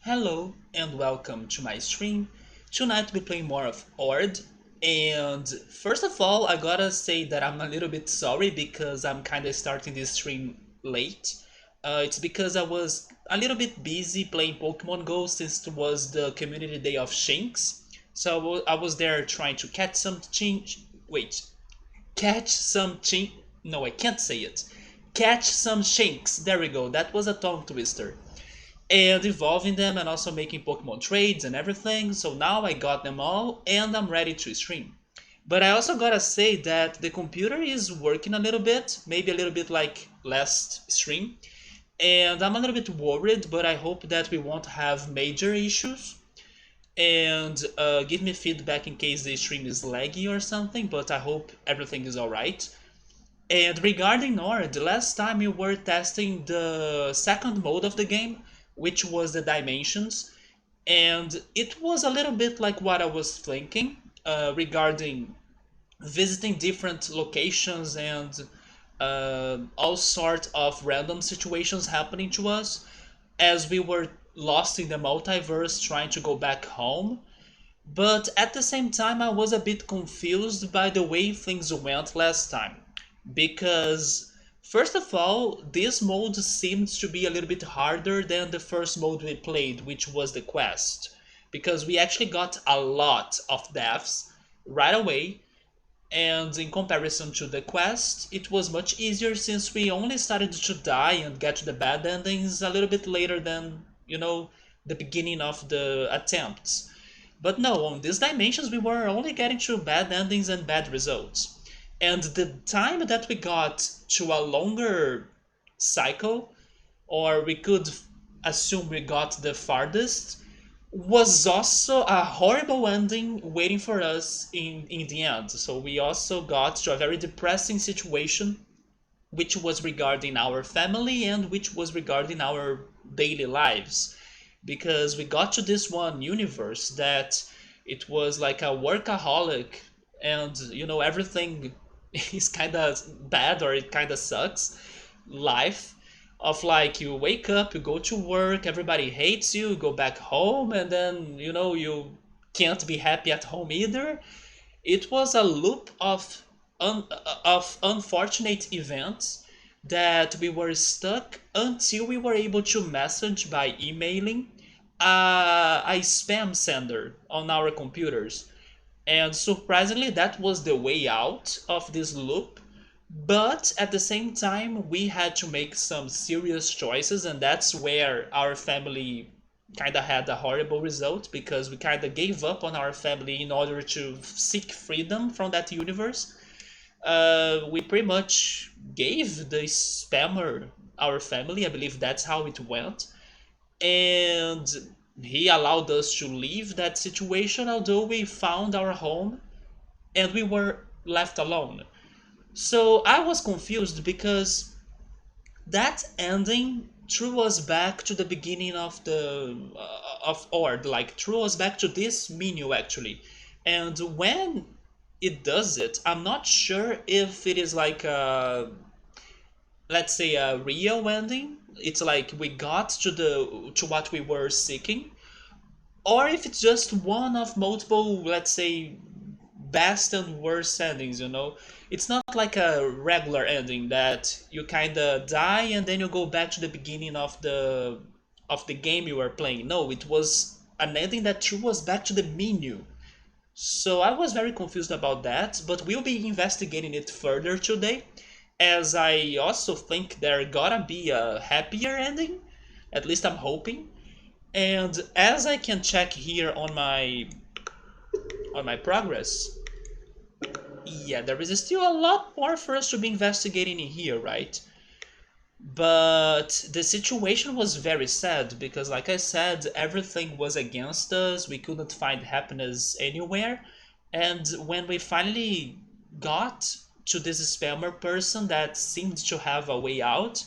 Hello and welcome to my stream. Tonight we're playing more of Ord. And first of all, I gotta say that I'm a little bit sorry because I'm kinda starting this stream late. It's because I was a little bit busy playing Pokemon Go since it was the community day of Shinx. So I was there trying to catch some catch some chin. No, I can't say it. Catch some Shinx. There we go. That was a tongue twister and evolving them and also making Pokemon trades and everything. So now I got them all and I'm ready to stream. But I also gotta say that the computer is working a little bit, maybe a little bit like last stream. And I'm a little bit worried, but I hope that we won't have major issues. And give me feedback in case the stream is laggy or something, but I hope everything is alright. And regarding Nord, the last time we were testing the second mode of the game, which was the dimensions, and it was a little bit like what I was thinking regarding visiting different locations and all sort of random situations happening to us as we were lost in the multiverse trying to go back home. But at the same time, I was a bit confused by the way things went last time. Because, first of all, this mode seemed to be a little bit harder than the first mode we played, which was the quest. Because we actually got a lot of deaths right away, and in comparison to the quest, it was much easier since we only started to die and get to the bad endings a little bit later than, the beginning of the attempts. But no, on these dimensions we were only getting to bad endings and bad results. And the time that we got to a longer cycle, or we could assume we got the farthest, was also a horrible ending waiting for us in the end. So we also got to a very depressing situation, which was regarding our family and which was regarding our daily lives. Because we got to this one universe that it was like a workaholic and everything is kind of bad or it kind of sucks life of like you wake up, you go to work, everybody hates you, you go back home, and then you can't be happy at home either. It was a loop of unfortunate events that we were stuck until we were able to message by emailing a spam sender on our computers. And surprisingly, that was the way out of this loop. But at the same time, we had to make some serious choices, and that's where our family kind of had a horrible result because we kind of gave up on our family in order to seek freedom from that universe. We pretty much gave the spammer our family. I believe that's how it went. And he allowed us to leave that situation, although we found our home and we were left alone. So I was confused because that ending threw us back to the beginning of the of Ord, like threw us back to this menu actually. And when it does it, I'm not sure if it is like a, let's say, a real ending. It's like we got to what we were seeking, or if it's just one of multiple, let's say, best and worst endings. It's not like a regular ending that you kind of die and then you go back to the beginning of the game you were playing. No, it was an ending that threw us back to the menu. So I was very confused about that, but we'll be investigating it further today, as I also think there gotta be a happier ending. At least I'm hoping. And as I can check here on my progress, yeah, there is still a lot more for us to be investigating in here, right? But the situation was very sad because, like I said, everything was against us. We couldn't find happiness anywhere. And when we finally got to this spammer person that seemed to have a way out,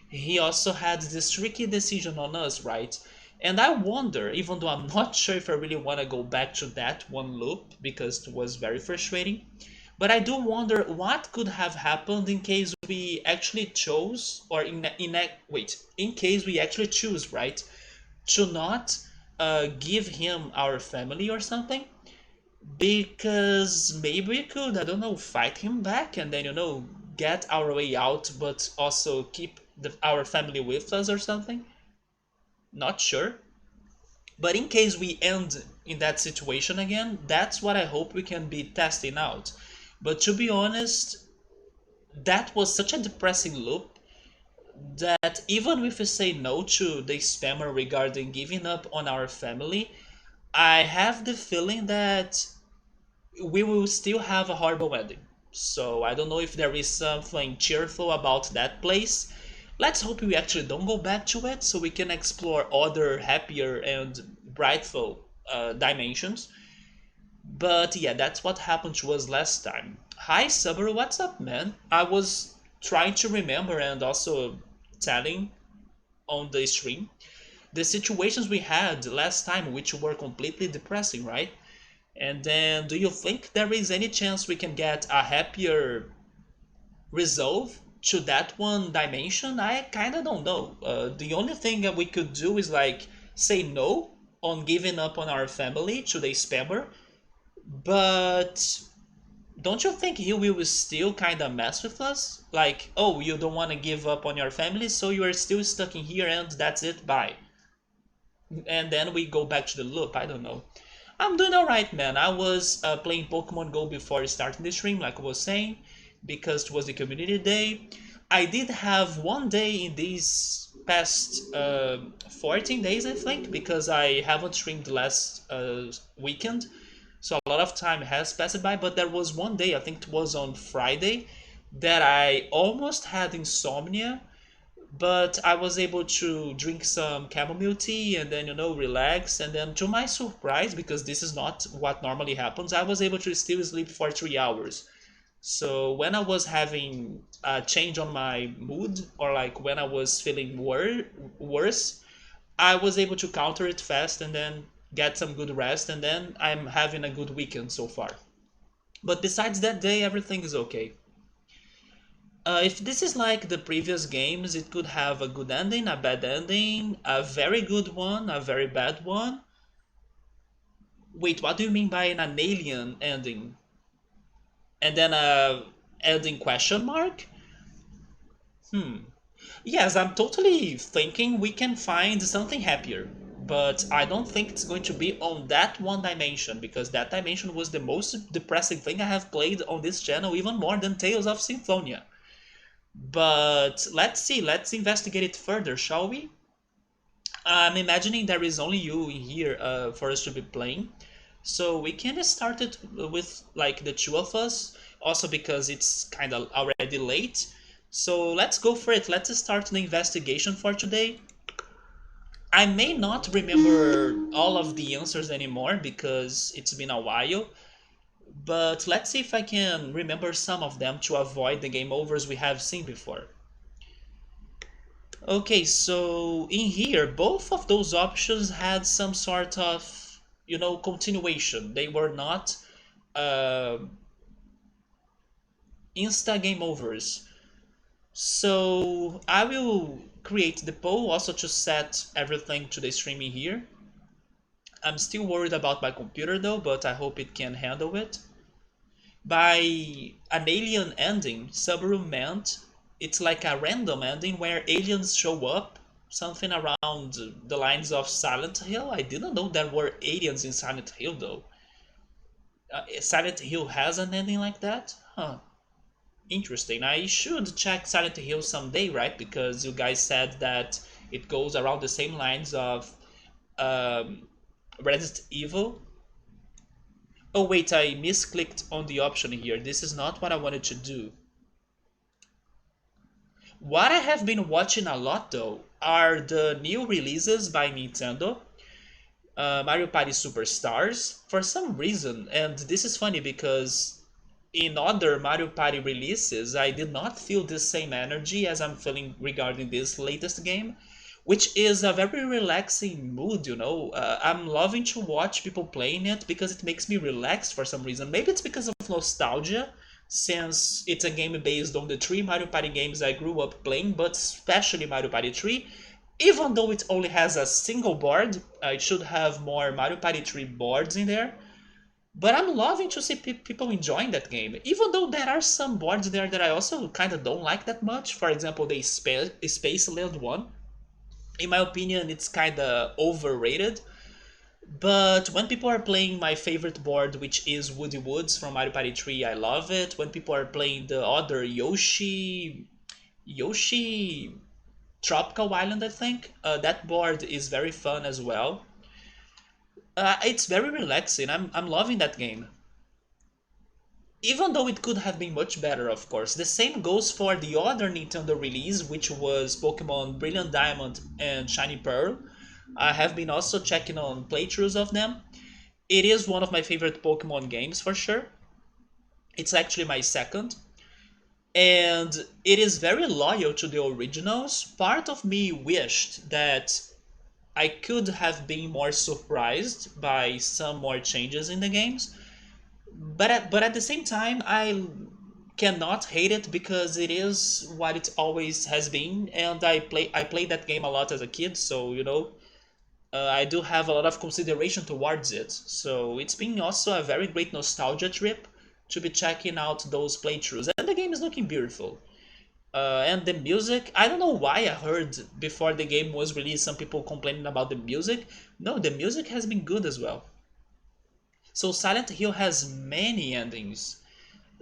he also had this tricky decision on us, right? And I wonder, even though I'm not sure if I really want to go back to that one loop because it was very frustrating, but I do wonder what could have happened in case we actually chose, or in case we actually choose, right? to not give him our family or something, because maybe we could, I don't know, fight him back and then, get our way out, but also keep our family with us or something. Not sure. But in case we end in that situation again, that's what I hope we can be testing out. But to be honest, that was such a depressing loop that even if we say no to the spammer regarding giving up on our family, I have the feeling that we will still have a horrible ending. So I don't know if there is something cheerful about that place. Let's hope we actually don't go back to it so we can explore other happier and brightful dimensions. But yeah, that's what happened to us last time. Hi Subaru, what's up, man? I was trying to remember and also telling on the stream the situations we had last time, which were completely depressing, right? And then, do you think there is any chance we can get a happier resolve to that one dimension? I kind of don't know. The only thing that we could do is like say no on giving up on our family to the spammer, but don't you think he will still kind of mess with us? Like, oh, you don't want to give up on your family, so you are still stuck in here and that's it, bye. And then we go back to the loop, I don't know. I'm doing alright, man. I was playing Pokemon Go before starting the stream, like I was saying, because it was the community day. I did have one day in these past 14 days, I think, because I haven't streamed last weekend. So a lot of time has passed by, but there was one day, I think it was on Friday, that I almost had insomnia, but I was able to drink some chamomile tea and then, relax. And then, to my surprise, because this is not what normally happens, I was able to still sleep for 3 hours. So when I was having a change on my mood, or like when I was feeling worse, I was able to counter it fast and then get some good rest. And then I'm having a good weekend so far. But besides that day, everything is okay. If this is like the previous games, it could have a good ending, a bad ending, a very good one, a very bad one. Wait, what do you mean by an alien ending? And then a ending question mark? Yes, I'm totally thinking we can find something happier. But I don't think it's going to be on that one dimension, because that dimension was the most depressing thing I have played on this channel, even more than Tales of Symphonia. But let's see, let's investigate it further, shall we? I'm imagining there is only you in here for us to be playing. So we can start it with like the two of us, also because it's kind of already late. So let's go for it. Let's start the investigation for today. I may not remember all of the answers anymore because it's been a while, but let's see if I can remember some of them to avoid the game overs we have seen before. Okay, so in here, both of those options had some sort of, continuation. They were not uh, insta game overs. So I will create the poll also to set everything to the streaming here. I'm still worried about my computer though, but I hope it can handle it. By an alien ending, Subaru meant it's like a random ending where aliens show up, something around the lines of Silent Hill. I didn't know there were aliens in Silent Hill though. Silent Hill has an ending like that? Huh. Interesting. I should check Silent Hill someday, right? Because you guys said that it goes around the same lines of um, Resident Evil. Oh wait, I misclicked on the option here. This is not what I wanted to do. What I have been watching a lot though are the new releases by Nintendo. Mario Party Superstars, for some reason, and this is funny because in other Mario Party releases, I did not feel the same energy as I'm feeling regarding this latest game, which is a very relaxing mood. I'm loving to watch people playing it because it makes me relax for some reason. Maybe it's because of nostalgia, since it's a game based on the three Mario Party games I grew up playing, but especially Mario Party 3. Even though it only has a single board, it should have more Mario Party 3 boards in there. But I'm loving to see people enjoying that game. Even though there are some boards there that I also kind of don't like that much. For example, the Space Land one. In my opinion, it's kind of overrated. But when people are playing my favorite board, which is Woody Woods from Mario Party 3, I love it. When people are playing the other Yoshi Tropical Island, I think, that board is very fun as well. It's very relaxing. I'm loving that game. Even though it could have been much better, of course. The same goes for the other Nintendo release, which was Pokemon Brilliant Diamond and Shiny Pearl. I have been also checking on playthroughs of them. It is one of my favorite Pokemon games for sure. It's actually my second. And it is very loyal to the originals. Part of me wished that I could have been more surprised by some more changes in the games. But at the same time, I cannot hate it because it is what it always has been, and I played that game a lot as a kid, so I do have a lot of consideration towards it. So it's been also a very great nostalgia trip to be checking out those playthroughs, and the game is looking beautiful. And the music, I don't know why I heard before the game was released some people complaining about the music. No, the music has been good as well. So Silent Hill has many endings.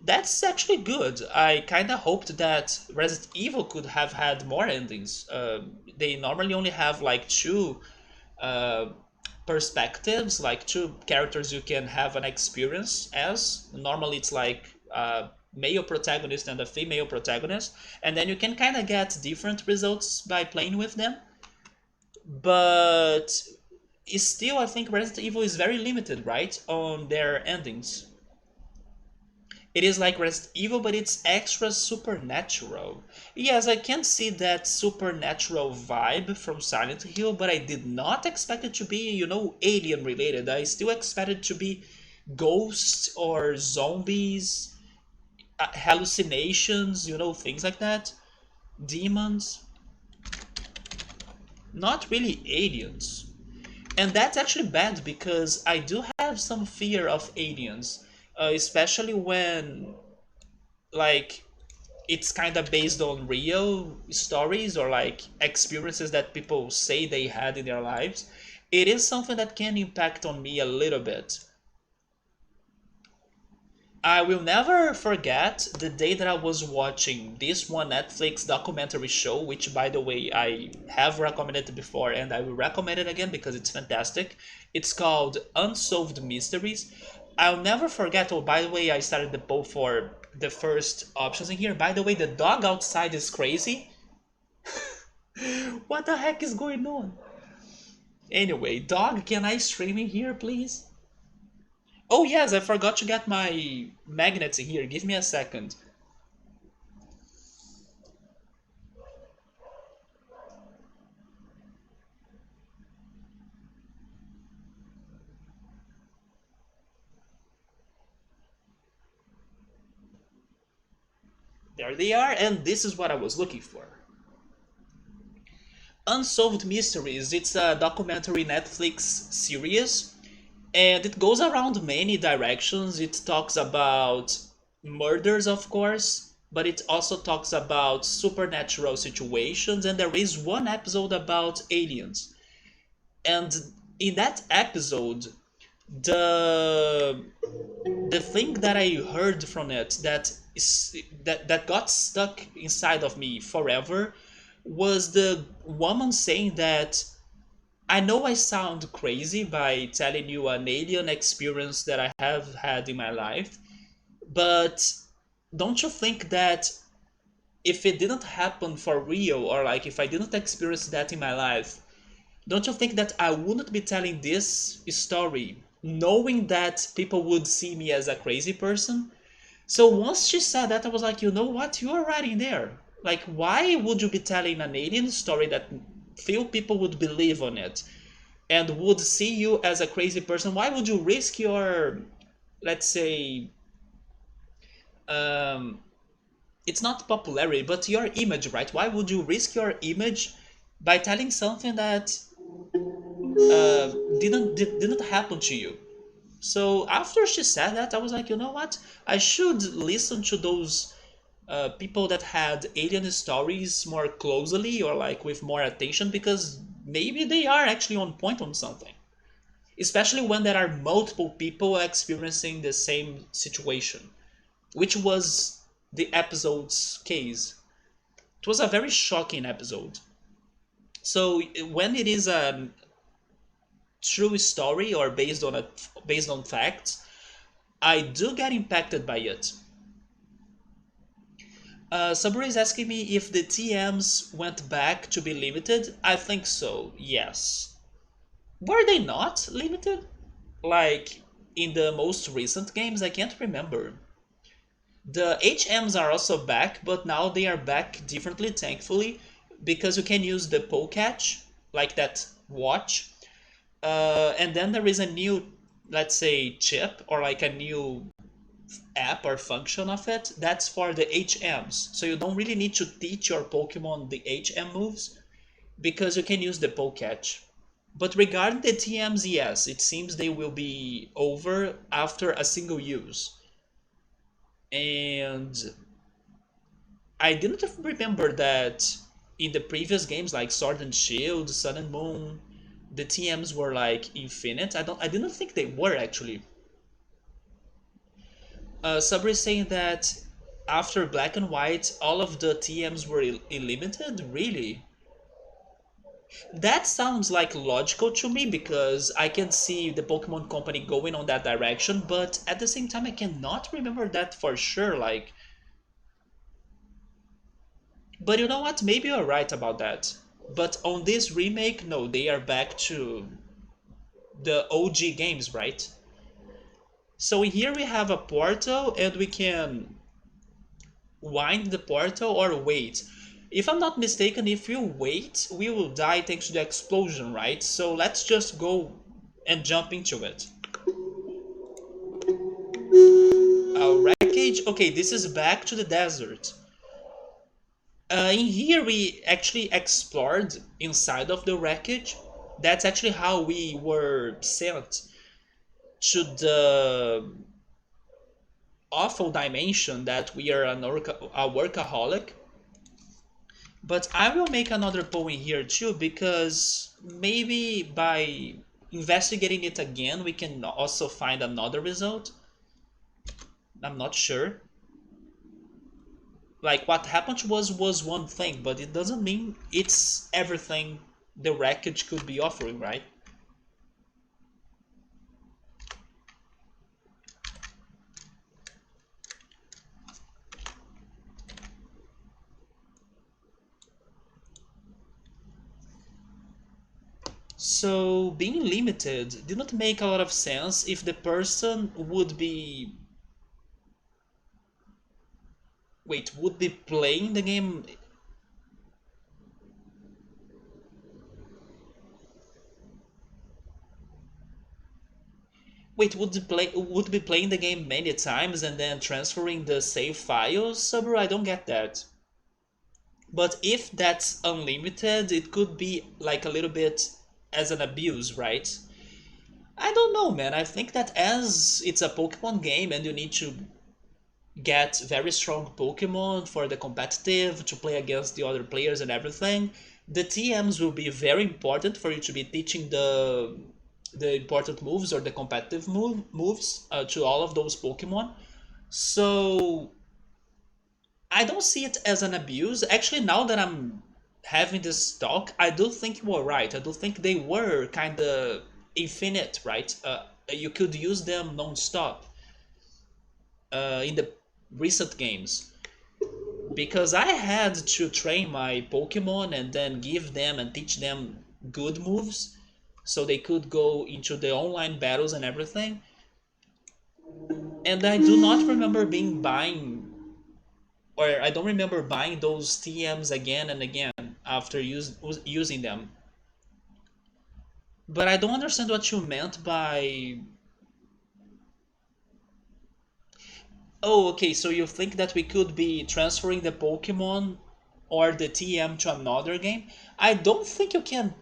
That's actually good. I kind of hoped that Resident Evil could have had more endings. They normally only have like two uh, perspectives, like two characters you can have an experience as. Normally it's like a male protagonist and a female protagonist, and then you can kind of get different results by playing with them. But still, I think Resident Evil is very limited, right, on their endings. It is like Resident Evil, but it's extra supernatural. Yes, I can see that supernatural vibe from Silent Hill, but I did not expect it to be, alien related. I still expected it to be ghosts or zombies, hallucinations, things like that. Demons. Not really aliens. And that's actually bad because I do have some fear of aliens, especially when, like, it's kind of based on real stories or like experiences that people say they had in their lives. It is something that can impact on me a little bit. I will never forget the day that I was watching this one Netflix documentary show, which, by the way, I have recommended before and I will recommend it again because it's fantastic. It's called Unsolved Mysteries. I'll never forget. Oh, by the way, I started the poll for the first options in here. By the way, the dog outside is crazy. What the heck is going on? Anyway, dog, can I stream in here, please? Oh yes, I forgot to get my magnets in here. Give me a second. There they are, and this is what I was looking for. Unsolved Mysteries. It's a documentary Netflix series, and it goes around many directions. It talks about murders, of course, but it also talks about supernatural situations, and there is one episode about aliens. And in that episode, the the thing that I heard from it that got stuck inside of me forever was the woman saying that I know I sound crazy by telling you an alien experience that I have had in my life, but don't you think that if it didn't happen for real, or like if I didn't experience that in my life, don't you think that I wouldn't be telling this story knowing that people would see me as a crazy person? So once she said that, I was like, you know what? You are right in there. Like, why would you be telling an alien story that few people would believe on it and would see you as a crazy person? Why would you risk your, let's say, um, it's not popularity, but your image, right? Why would you risk your image by telling something that didn't happen to you. So after she said that, I was like, you know what? I should listen to those people that had alien stories more closely or like with more attention because maybe they are actually on point on something. Especially when there are multiple people experiencing the same situation, which was the episode's case. It was a very shocking episode. So when it is a true story or based on facts, I do get impacted by it. Sabri is asking me if the TMs went back to be limited. I think so. Yes. Were they not limited? Like in the most recent games, I can't remember. The HMs are also back, but now they are back differently, thankfully, because you can use the polecatch, like that watch, and then there is a new, let's say, chip or like a new app or function of it that's for the HMs. So you don't really need to teach your Pokemon the HM moves because you can use the polecatch. But regarding the TMs, yes, it seems they will be over after a single use. And I didn't remember that in the previous games like Sword and Shield, Sun and Moon, the TMs were like infinite. I didn't think they were actually. Sabri is saying that after Black and White, all of the TMs were illimited. Really? That sounds like logical to me because I can see the Pokemon Company going on that direction, but at the same time, I cannot remember that for sure. Like, but you know what? Maybe you're right about that. But on this remake, no, they are back to the OG games, right? So here we have a portal and we can wind the portal or wait. If I'm not mistaken, if you wait, we will die thanks to the explosion, right? So let's just go and jump into it. Wreckage. Okay, this is back to the desert. In here, we actually explored inside of the wreckage. That's actually how we were sent to the awful dimension that we are a workaholic. But I will make another poll in here too because maybe by investigating it again, we can also find another result. I'm not sure. Like what happened was one thing, but it doesn't mean it's everything the wreckage could be offering, right? So being limited did not make a lot of sense if the person would be would be playing the game. Would be playing the game many times and then transferring the save files? Sabro, I don't get that. But if that's unlimited, it could be like a little bit as an abuse, right? I don't know, man. I think that as it's a Pokemon game and you need to get very strong Pokemon for the competitive to play against the other players and everything, the TMs will be very important for you to be teaching the important moves or the competitive moves to all of those Pokemon. So I don't see it as an abuse. Actually, now that I'm having this talk, I do think you were right. I do think they were kind of infinite, right? You could use them non-stop in the recent games. Because I had to train my Pokemon and then give them and teach them good moves so they could go into the online battles and everything. And I do not remember being buying, or I don't remember buying those TMs again and again after using them. But I don't understand what you meant by. Oh, okay, so you think that we could be transferring the Pokemon or the TM to another game, I don't think you can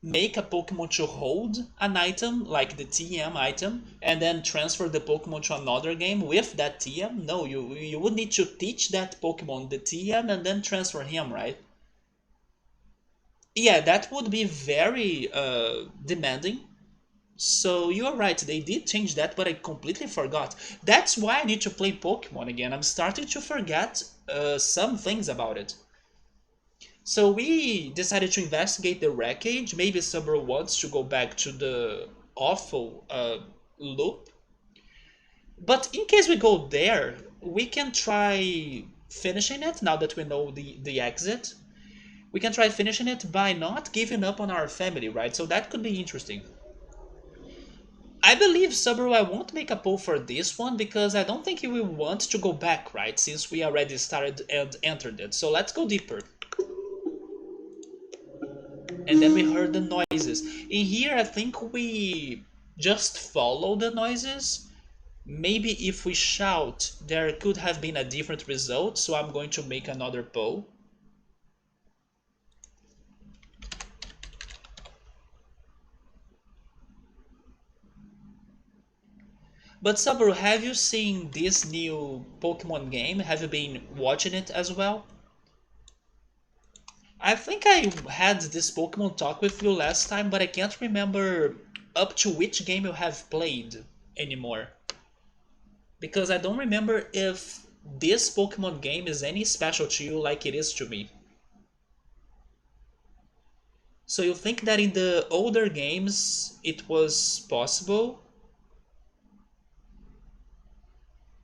make a Pokemon to hold an item like the TM item and then transfer the Pokemon to another game with that TM. No, you would need to teach that Pokemon the TM and then transfer him, right? Yeah, that would be very demanding. So you're right, they did change that, but I completely forgot. That's why I need to play Pokemon again. I'm starting to forget some things about it. So we decided to investigate the wreckage. Maybe Subaru wants to go back to the awful loop. But in case we go there, we can try finishing it now that we know the exit. We can try finishing it by not giving up on our family, right? So that could be interesting. I believe, Subaru, I won't make a poll for this one because I don't think you will want to go back, right? Since we already started and entered it. So let's go deeper. And then we heard the noises. In here, I think we just follow the noises. Maybe if we shout, there could have been a different result, so I'm going to make another poll. But Saburo, have you seen this new Pokemon game? Have you been watching it as well? I think I had this Pokemon talk with you last time, but I can't remember up to which game you have played anymore. Because I don't remember if this Pokemon game is any special to you like it is to me. So you think that in the older games it was possible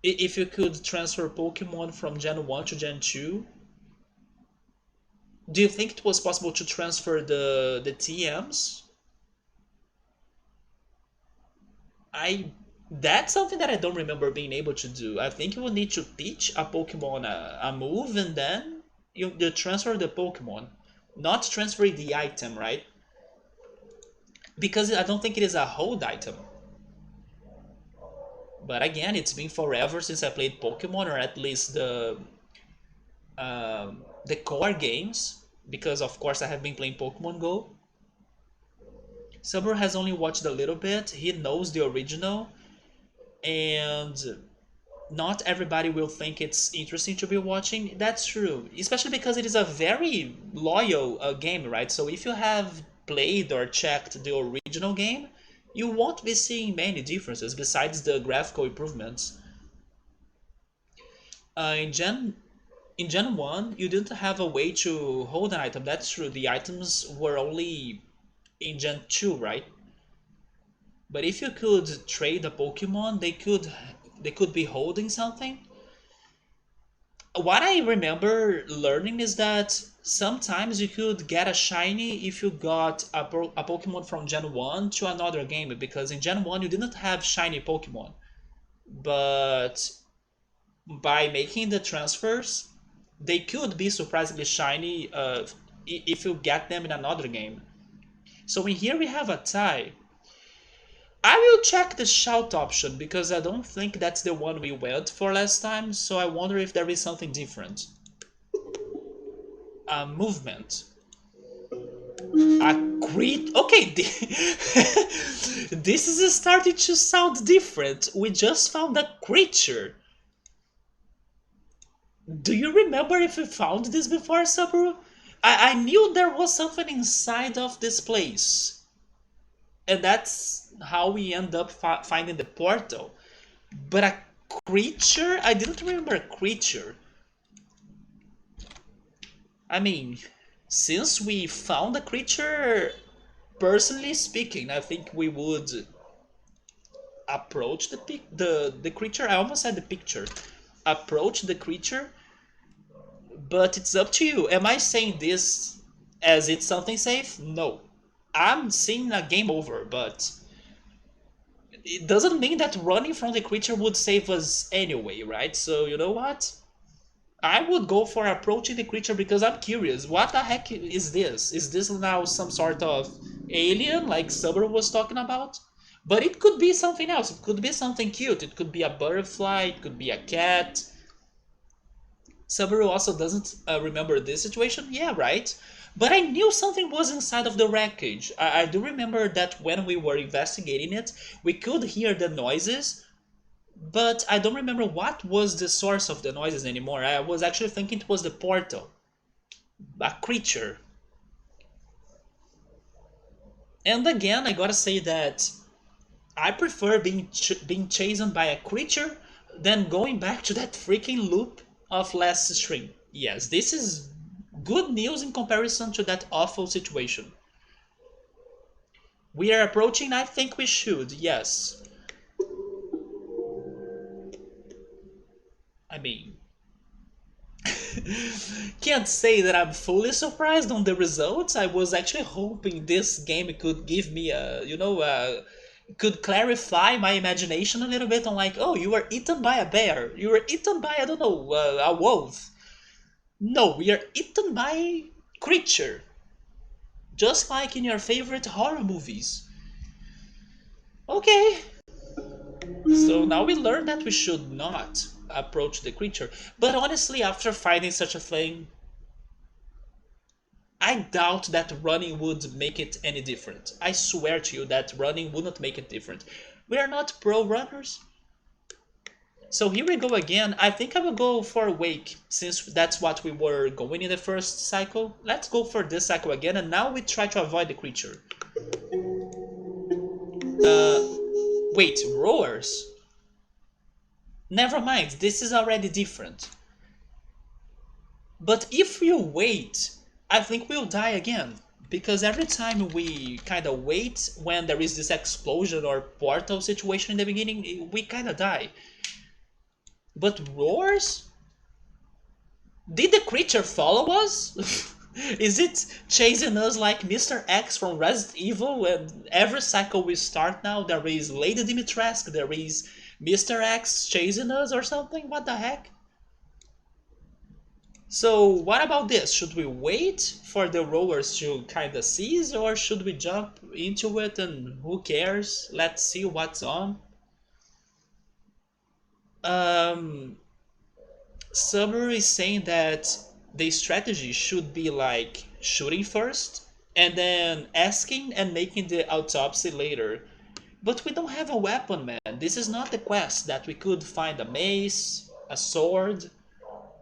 if you could transfer Pokemon from Gen 1 to Gen 2? Do you think it was possible to transfer the TMs? I That's something that I don't remember being able to do. I think you would need to teach a Pokemon a move and then you transfer the Pokemon, not transferring the item, right? Because I don't think it is a hold item. But again, it's been forever since I played Pokemon, or at least the core games, because of course I have been playing Pokemon Go. Summer has only watched a little bit. He knows the original, and not everybody will think it's interesting to be watching. That's true, especially because it is a very loyal game, right? So if you have played or checked the original game, you won't be seeing many differences besides the graphical improvements. Uh, in Gen in Gen 1, you didn't have a way to hold an item. That's true. The items were only in Gen 2, right? But if you could trade a Pokemon, they could be holding something. What I remember learning is that sometimes you could get a shiny if you got a Pokemon from Gen 1 to another game, because in Gen 1 you didn't have shiny Pokemon. But by making the transfers, they could be surprisingly shiny if you get them in another game. So in here we have a tie. I will check the shout option because I don't think that's the one we went for last time, so I wonder if there is something different. Movement. A crit. Okay, this is starting to sound different. We just found a creature. Do you remember if we found this before, Saburo? I knew there was something inside of this place. And that's how we end up finding the portal. But a creature? I didn't remember a creature. I mean, since we found a creature, personally speaking, I think we would approach the creature. I almost said the picture. Approach the creature, but it's up to you. Am I saying this as it's something safe? No. I'm seeing a game over, but it doesn't mean that running from the creature would save us anyway, right? So you know what? I would go for approaching the creature because I'm curious. What the heck is this? Is this now some sort of alien like Summer was talking about? But it could be something else. It could be something cute. It could be a butterfly. It could be a cat. Subaru also doesn't remember this situation. Yeah, right. But I knew something was inside of the wreckage. I do remember that when we were investigating it, we could hear the noises, but I don't remember what was the source of the noises anymore. I was actually thinking it was the portal, a creature. And again, I gotta say that I prefer being chased by a creature than going back to that freaking loop of last stream. Yes, this is good news in comparison to that awful situation. We are approaching, I think we should, yes. I mean, can't say that I'm fully surprised on the results. I was actually hoping this game could give me could clarify my imagination a little bit on like, oh, you were eaten by a bear. You were eaten by, I don't know, a wolf. No, we are eaten by a creature. Just like in your favorite horror movies. Okay, so now we learn that we should not approach the creature. But honestly, after finding such a thing, I doubt that running would make it any different. I swear to you that running would not make it different. We are not pro runners. So here we go again. I think I will go for Wake, since that's what we were going in the first cycle. Let's go for this cycle again, and now we try to avoid the creature. Wait, Roars? Never mind, this is already different. But if you wait, I think we'll die again. Because every time we kind of wait when there is this explosion or portal situation in the beginning, we kind of die. But Roars? Did the creature follow us? Is it chasing us like Mr. X from Resident Evil? And every cycle we start now, there is Lady Dimitrescu, there is Mr. X chasing us or something? What the heck? So what about this? Should we wait for the rowers to kind of cease, or should we jump into it and who cares? Let's see what's on. Um, Summer is saying that the strategy should be like shooting first and then asking and making the autopsy later. But we don't have a weapon, man. This is not the quest that we could find a mace, a sword.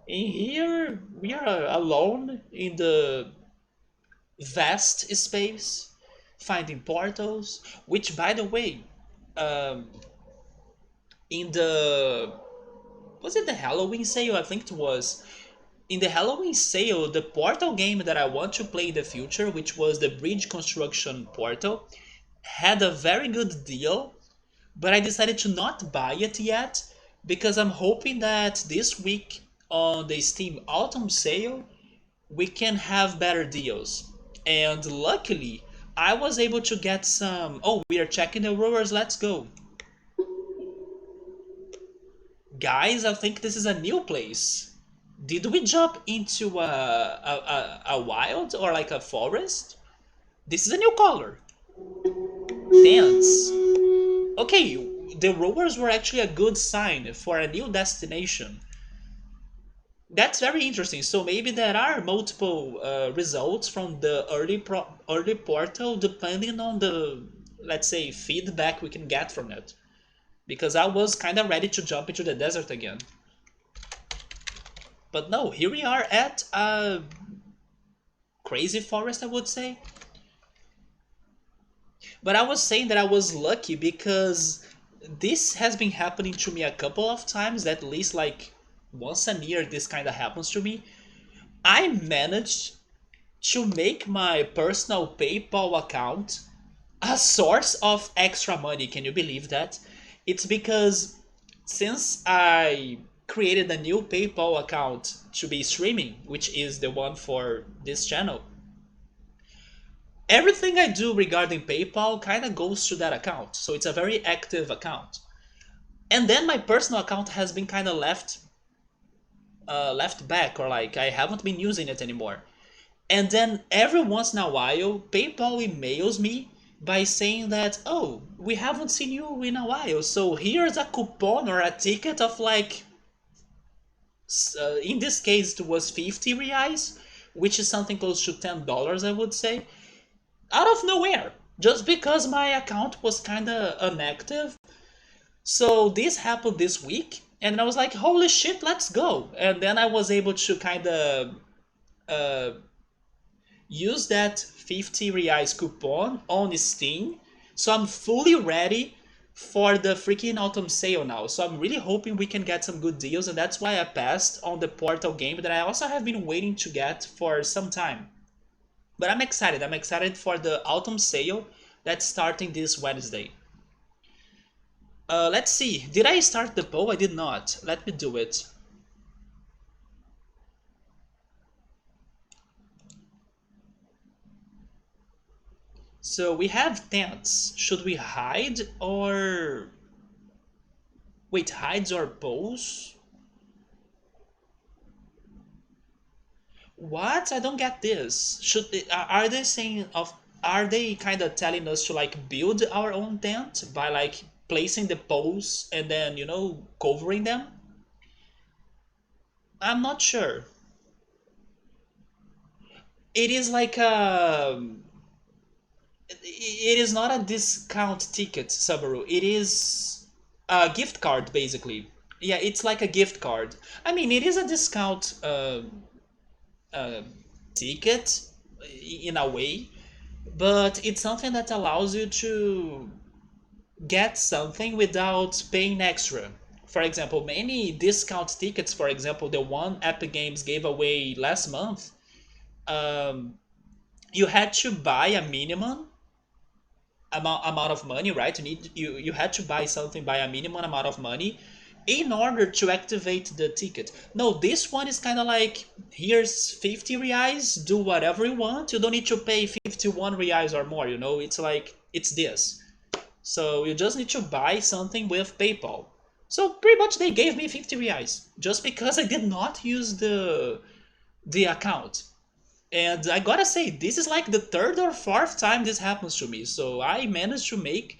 In here, we are alone in the vast space, finding portals. Which, by the way, um, in the was it the Halloween sale? I think it was. In the Halloween sale, the Portal game that I want to play in the future, which was the Bridge Construction Portal, had a very good deal, but I decided to not buy it yet because I'm hoping that this week on the Steam Autumn sale, we can have better deals. And luckily, I was able to get some. Oh, we are checking the rowers, let's go. Guys, I think this is a new place. Did we jump into a wild or like a forest? This is a new color. Dance. Okay, the rowers were actually a good sign for a new destination. That's very interesting. So maybe there are multiple results from the early portal depending on the, let's say, feedback we can get from it. Because I was kind of ready to jump into the desert again. But no, here we are at a crazy forest, I would say. But I was saying that I was lucky because this has been happening to me a couple of times, at least like once a year this kind of happens to me. I managed to make my personal PayPal account a source of extra money. Can you believe that? It's because since I created a new PayPal account to be streaming, which is the one for this channel, everything I do regarding PayPal kind of goes to that account. So it's a very active account. And then my personal account has been kind of left back, or like I haven't been using it anymore. And then every once in a while, PayPal emails me by saying that, oh, we haven't seen you in a while, so here's a coupon or a ticket of like In this case, it was 50 reais, which is something close to $10, I would say, out of nowhere, just because my account was kind of inactive. So this happened this week, and I was like, holy shit, let's go. And then I was able to kind of uh, use that 50 reais coupon on Steam. So I'm fully ready for the freaking autumn sale now. So I'm really hoping we can get some good deals, and that's why I passed on the Portal game that I also have been waiting to get for some time. But I'm excited. I'm excited for the autumn sale that's starting this Wednesday. Let's see. Did I start the poll? I did not. Let me do it. So we have tents. Should we hide or... Wait, hides or pose? What? I don't get this. Are they saying of... Are they kind of telling us to like build our own tent by like placing the poles and then, covering them? I'm not sure. It is like it is not a discount ticket, Subaru. It is a gift card, basically. Yeah, it's like a gift card. I mean, it is a discount uh, ticket in a way, but it's something that allows you to get something without paying extra. For example, many discount tickets, for example, the one Epic Games gave away last month, um, you had to buy a minimum amount of money, right? You had to buy something by a minimum amount of money in order to activate the ticket. No, this one is kind of like, here's 50 reais, do whatever you want. You don't need to pay 51 reais or more, It's like, it's this. So you just need to buy something with PayPal. So pretty much they gave me 50 reais just because I did not use the account. And I gotta say, this is like the third or fourth time this happens to me. So I managed to make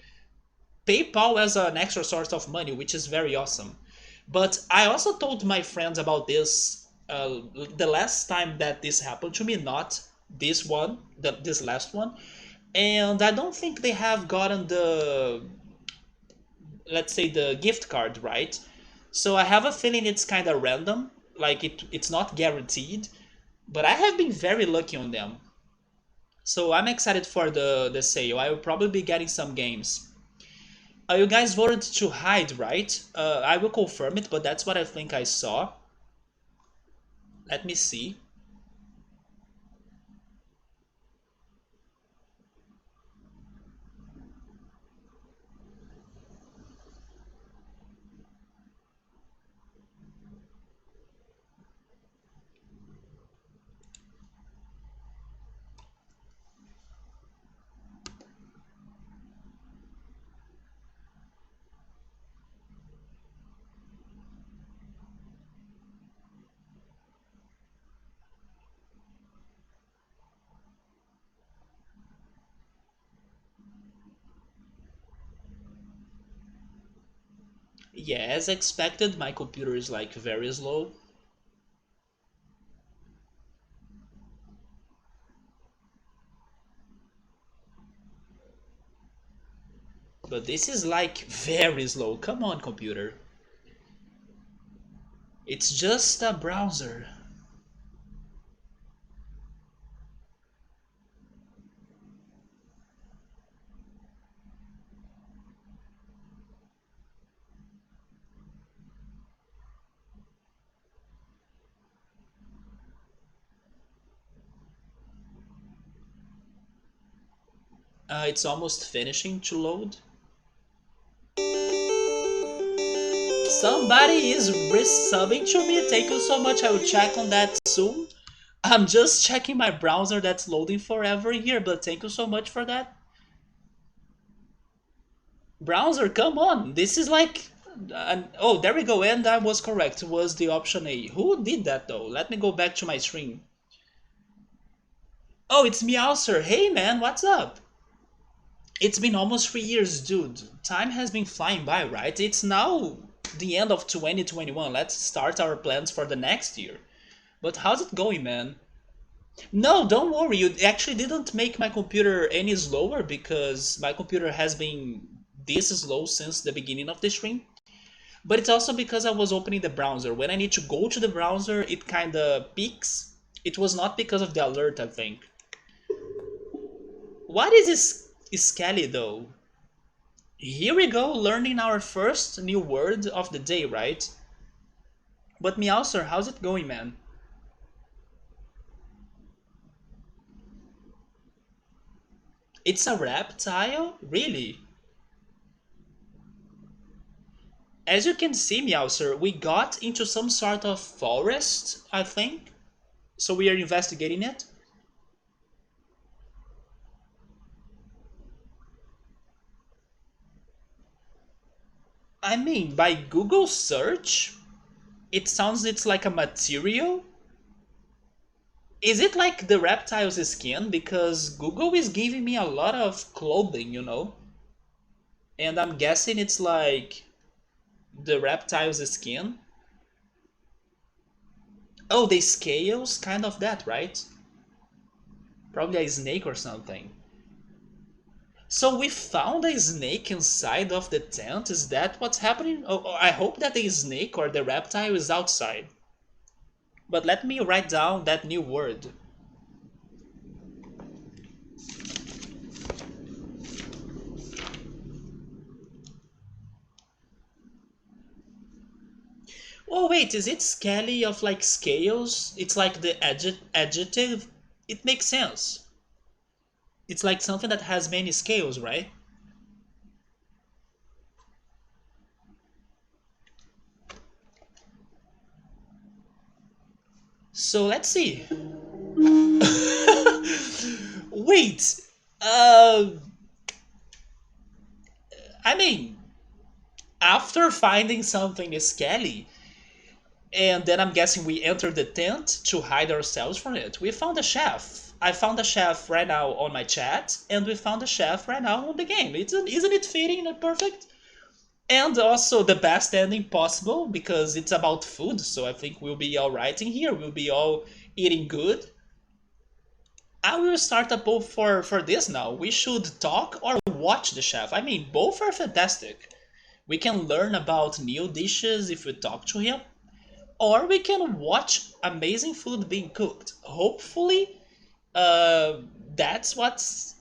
PayPal as an extra source of money, which is very awesome. But I also told my friends about this the last time that this happened to me, not this one, this last one. And I don't think they have gotten the, let's say, the gift card, right? So I have a feeling it's kind of random, like it's not guaranteed. But I have been very lucky on them. So I'm excited for the sale. I will probably be getting some games. You guys voted to hide, right? I will confirm it, but that's what I think I saw. Let me see. Yeah, as expected, my computer is like very slow. But this is like very slow. Come on, computer. It's just a browser. It's almost finishing to load. Somebody is resubbing to me. Thank you so much. I will check on that soon. I'm just checking my browser that's loading forever here, but thank you so much for that. Browser, come on. This is like... oh, there we go. And I was correct. It was the option A. Who did that, though? Let me go back to my stream. Oh, it's Meowser. Hey, man, what's up? It's been almost 3 years, dude. Time has been flying by, right? It's now the end of 2021. Let's start our plans for the next year. But how's it going, man? No, don't worry. You actually didn't make my computer any slower because my computer has been this slow since the beginning of the stream. But it's also because I was opening the browser. When I need to go to the browser, it kind of peaks. It was not because of the alert, I think. What is this Skelly though? Here we go, learning our first new word of the day, right? But Meowser, how's it going, man? It's a reptile? Really? As you can see, Meowser, we got into some sort of forest, I think. So we are investigating it. I mean, by Google search, it sounds it's like a material. Is it like the reptile's skin? Because Google is giving me a lot of clothing, you know? And I'm guessing it's like the reptile's skin. Oh, the scales, kind of that, right? Probably a snake or something. So we found a snake inside of the tent. Is that what's happening? Oh, I hope that the snake or the reptile is outside. But let me write down that new word. Oh wait, is it scaly of like scales? It's like the adjective? It makes sense. It's like something that has many scales, right? So let's see. Wait, uh, I mean, after finding something scaly, and then I'm guessing we entered the tent to hide ourselves from it. We found a chef. I found a chef right now on my chat, and we found a chef right now on the game. Isn't it fitting and perfect? And also the best ending possible because it's about food, so I think we'll be all right in here. We'll be all eating good. I will start a poll for this now. We should talk or watch the chef. I mean, both are fantastic. We can learn about new dishes if we talk to him, or we can watch amazing food being cooked. Hopefully, uh, that's what's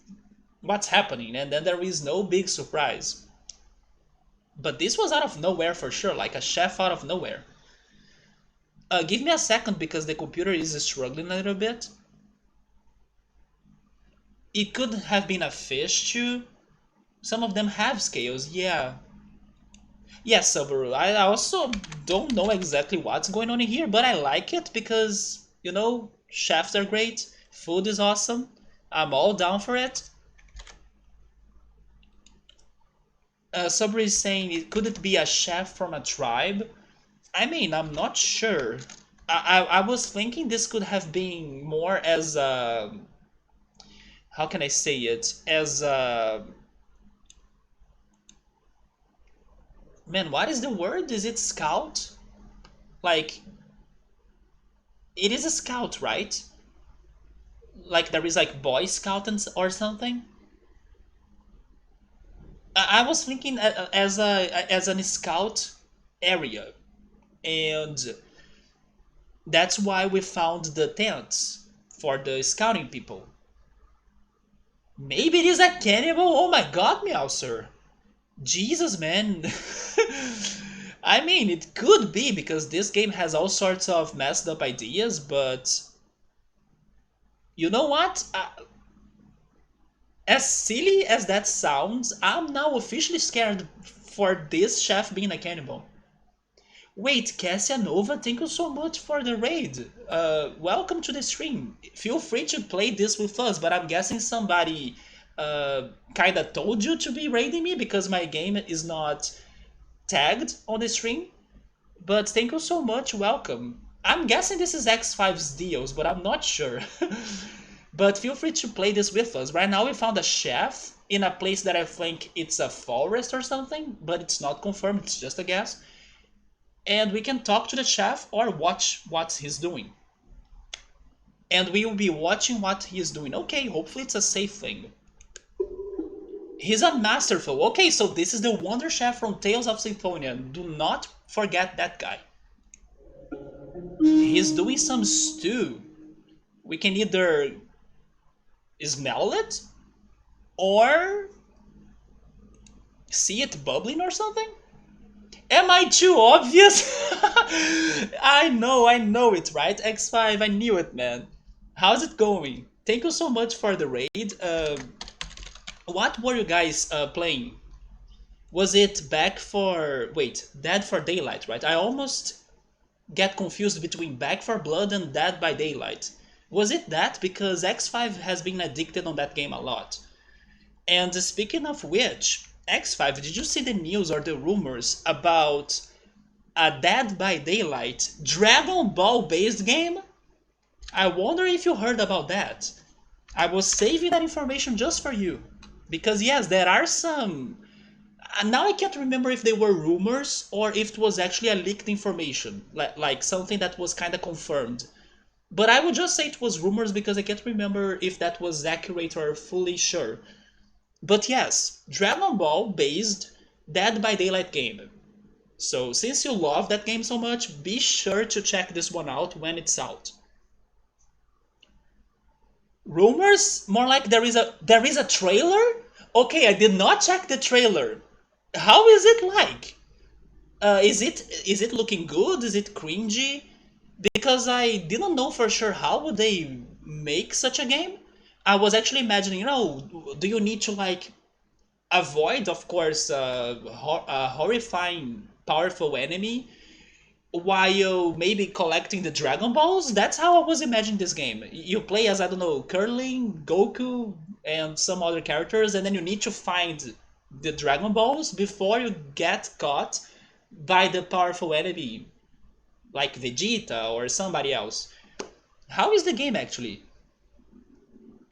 happening, and then there is no big surprise. But this was out of nowhere for sure, like a chef out of nowhere. Give me a second because the computer is struggling a little bit. It could have been a fish too. Some of them have scales, yeah. Yes, Subaru. I also don't know exactly what's going on in here, but I like it because, chefs are great, food is awesome. I'm all down for it. Subaru is saying, could it be a chef from a tribe? I mean, I'm not sure. I was thinking this could have been more as a, how can I say it? As a, man, what is the word? Is it scout? Like, it is a scout, right? Like there is like Boy Scout or something. I was thinking as an scout area, and that's why we found the tents for the scouting people. Maybe it is a cannibal. Oh my God, Meowser! Jesus, man. I mean, it could be because this game has all sorts of messed up ideas, but you know what? As silly as that sounds, I'm now officially scared for this chef being a cannibal. Wait, Cassia Nova, thank you so much for the raid. Welcome to the stream. Feel free to play this with us, but I'm guessing somebody kinda told you to be raiding me because my game is not tagged on the stream. But thank you so much, welcome. I'm guessing this is X5's deals, but I'm not sure. But feel free to play this with us. Right now we found a chef in a place that I think it's a forest or something, but it's not confirmed, it's just a guess. and we can talk to the chef or watch what he's doing. And we will be watching what he is doing. Okay, hopefully it's a safe thing. He's a masterful. Okay, so this is the Wonder Chef from Tales of Symphonia. Do not forget that guy. He's doing some stew. We can either smell it or see it bubbling or something. Am I too obvious? I know it, right? X5, I knew it, man. How's it going? Thank you so much for the raid. What were you guys playing? Was it back for... Wait, Dead for Daylight, right? I almost get confused between Back for Blood and Dead by Daylight. Was it that? Because X5 has been addicted on that game a lot. And speaking of which, X5, did you see the news or the rumors about a Dead by Daylight Dragon Ball based game? I wonder if you heard about that. I was saving that information just for you. Because yes, there are some... Now I can't remember if they were rumors or if it was actually a leaked information. Like something that was kind of confirmed. But I would just say it was rumors because I can't remember if that was accurate or fully sure. But yes, Dragon Ball based Dead by Daylight game. So since you love that game so much, be sure to check this one out when it's out. Rumors? More like there is a trailer? Okay, I did not check the trailer. How is it like? Is it looking good? Is it cringy? Because I didn't know for sure how would they make such a game. I was actually imagining, do you need to like avoid, of course, a horrifying, powerful enemy while maybe collecting the Dragon Balls? That's how I was imagining this game. You play as, I don't know, Curling, Goku, and some other characters, and then you need to find the Dragon Balls before you get caught by the powerful enemy, like Vegeta or somebody else. How is the game actually?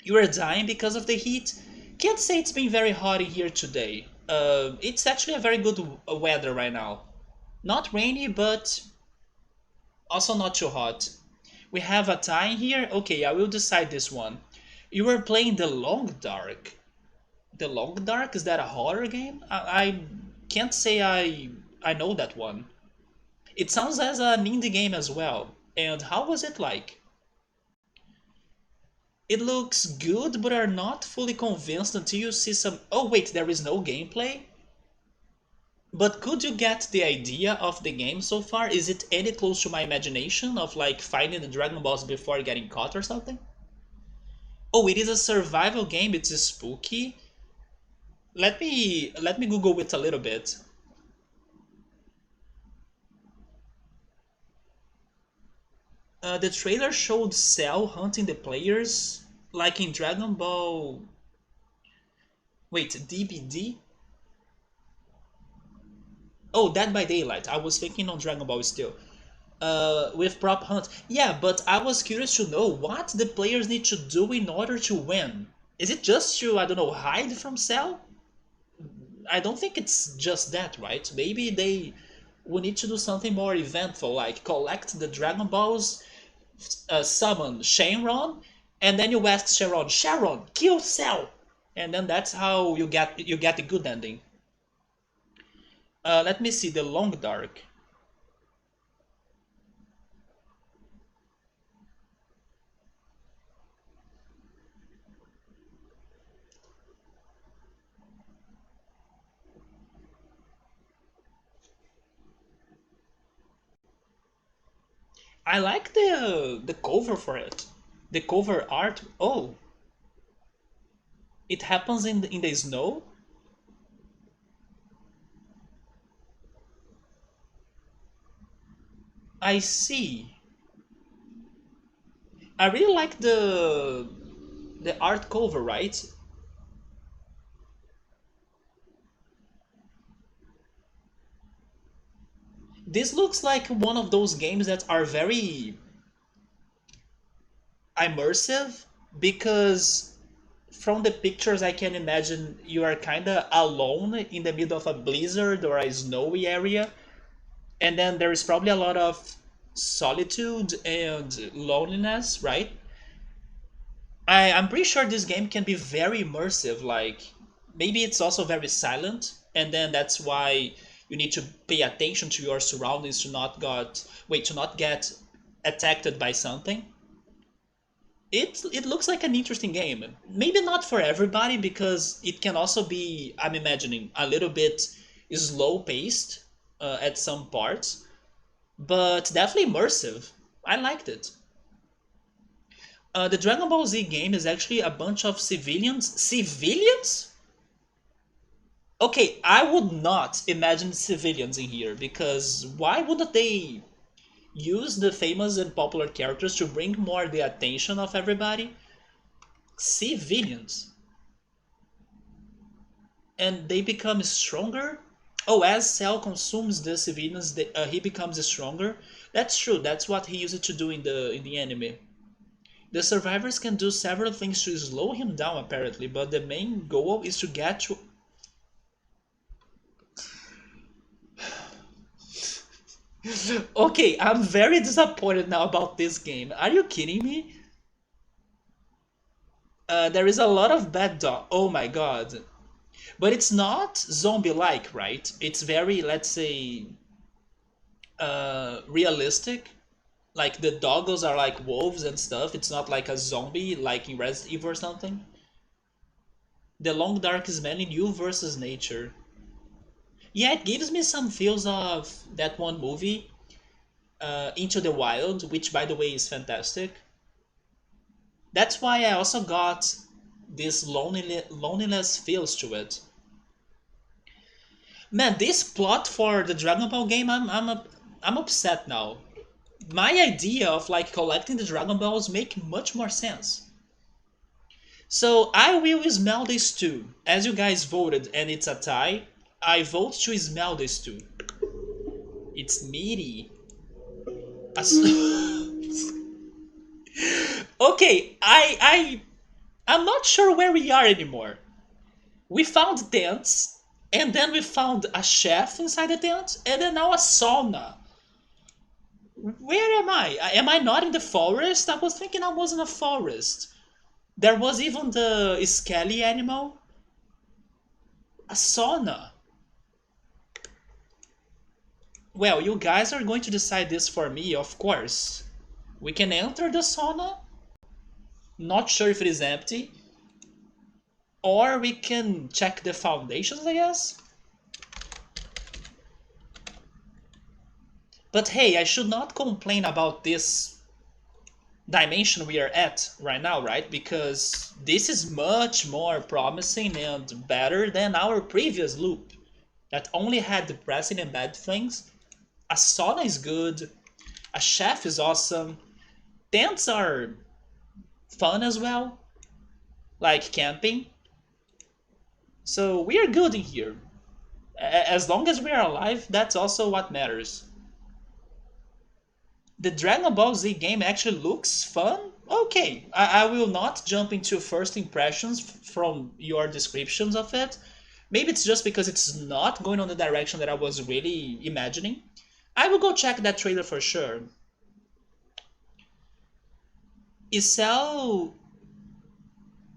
You are dying because of the heat? Can't say it's been very hot in here today. It's actually a very good weather right now. Not rainy, but also not too hot. We have a tie here. Okay, I will decide this one. You were playing The Long Dark. The Long Dark? Is that a horror game? I can't say I know that one. It sounds as an indie game as well. And how was it like? It looks good, but are not fully convinced until you see some... Oh wait, there is no gameplay? But could you get the idea of the game so far? Is it any close to my imagination of like finding the Dragon Balls before getting caught or something? Oh, it is a survival game, it's spooky. Let me Google it a little bit. The trailer showed Cell hunting the players, like in Dragon Ball. Wait, DBD? Oh, Dead by Daylight. I was thinking on Dragon Ball still. With prop hunt. Yeah, but I was curious to know what the players need to do in order to win. Is it just to, I don't know, hide from Cell? I don't think it's just that, right? Maybe they will need to do something more eventful, like collect the Dragon Balls, summon Shenron, and then you ask Sharon, Sharon, kill Cell, and then that's how you get the good ending. Let me see the Long Dark. I like the cover for it. The cover art. Oh, it happens in the snow. I see. I really like the art cover, right? This looks like one of those games that are very immersive because from the pictures I can imagine you are kind of alone in the middle of a blizzard or a snowy area And then there is probably a lot of solitude and loneliness, right? I'm pretty sure this game can be very immersive. Like maybe it's also very silent, and then that's why you need to pay attention to your surroundings to not get attacked by something. It looks like an interesting game. Maybe not for everybody because it can also be, I'm imagining, a little bit slow paced at some parts, but definitely immersive. I liked it. The Dragon Ball Z game is actually a bunch of civilians. Civilians? Okay, I would not imagine civilians in here because why wouldn't they use the famous and popular characters to bring more the attention of everybody? Civilians. And they become stronger? Oh, as Cell consumes the civilians, he becomes stronger. That's true. That's what he used to do in the anime. The survivors can do several things to slow him down, apparently, but the main goal is to get to. Okay, I'm very disappointed now about this game. Are you kidding me? There is a lot of bad dog. Oh my god. But it's not zombie like, right? It's very, let's say, realistic. Like the doggos are like wolves and stuff. It's not like a zombie like in Resident Evil or something. The Long Dark is mainly you versus nature. Yeah, it gives me some feels of that one movie, Into the Wild, which by the way is fantastic. That's why I also got this loneliness feels to it. Man, this plot for the Dragon Ball game, I'm upset now. My idea of like collecting the Dragon Balls make much more sense. So I will smell this too. As you guys voted and it's a tie, I vote to smell this too. It's meaty. Okay, I'm not sure where we are anymore. We found tents, and then we found a chef inside the tent, and then now a sauna. Where am I? Am I not in the forest? I was thinking I was in a forest. There was even the scaly animal. A sauna. Well, you guys are going to decide this for me, of course. We can enter the sauna. Not sure if it is empty. Or we can check the foundations, I guess. But hey, I should not complain about this dimension we are at right now, right? Because this is much more promising and better than our previous loop that only had depressing and bad things. A sauna is good, a chef is awesome, tents are fun as well, like camping. So we are good in here. As long as we are alive, that's also what matters. The Dragon Ball Z game actually looks fun. Okay, I will not jump into first impressions from your descriptions of it. Maybe it's just because it's not going on the direction that I was really imagining. I will go check that trailer for sure. Is Cell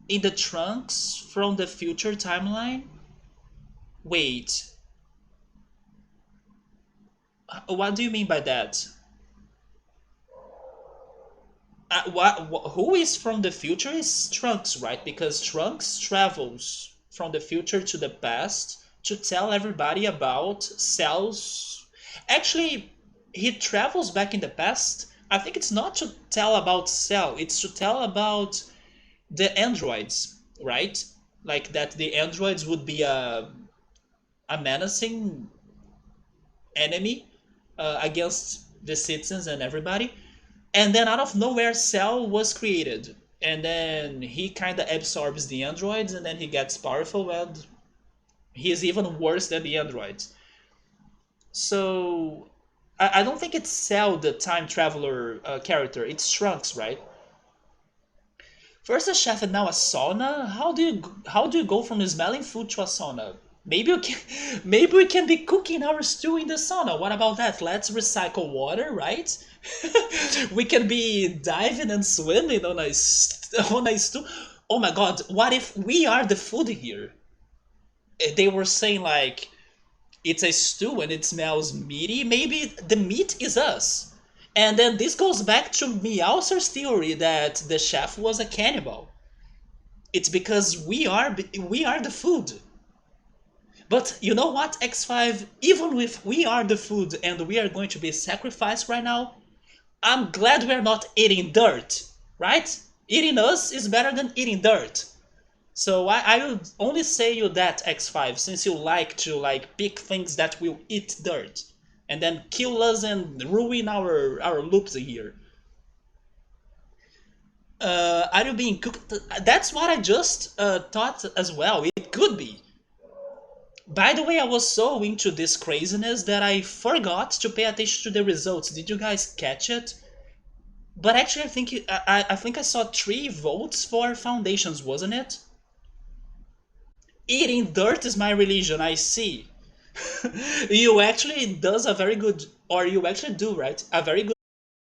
in the trunks from the future timeline? Wait, what do you mean by that? Who is from the future is Trunks, right? Because Trunks travels from the future to the past to tell everybody about Cell's. Actually, he travels back in the past. I think it's not to tell about Cell, it's to tell about the androids, right? Like that the androids would be a menacing enemy against the citizens and everybody. And then out of nowhere, Cell was created. And then he kind of absorbs the androids, and then he gets powerful, and he is even worse than the androids. So I don't think it's Cell, the time traveler character. It's Trunks, right? First a chef and now a sauna. How do you go from smelling food to a sauna? maybe we can be cooking our stew in the sauna. What about that? Let's recycle water, right? We can be diving and swimming on on a stew. Oh my god, what if we are the food here? They were saying like it's a stew and it smells meaty. Maybe the meat is us. And then this goes back to Meowser's theory that the chef was a cannibal. It's because we are the food. But you know what, X5? Even if we are the food and we are going to be sacrificed right now, I'm glad we're not eating dirt, right? Eating us is better than eating dirt. So I would only say you that, X5, since you like to like pick things that will eat dirt and then kill us and ruin our loops here. Are you being cooked? That's what I just thought as well. It could be. By the way, I was so into this craziness that I forgot to pay attention to the results. Did you guys catch it? But actually, I think I saw 3 votes for foundations, wasn't it? Eating dirt is my religion. I see. You actually does a very good, or you actually do, right? A very good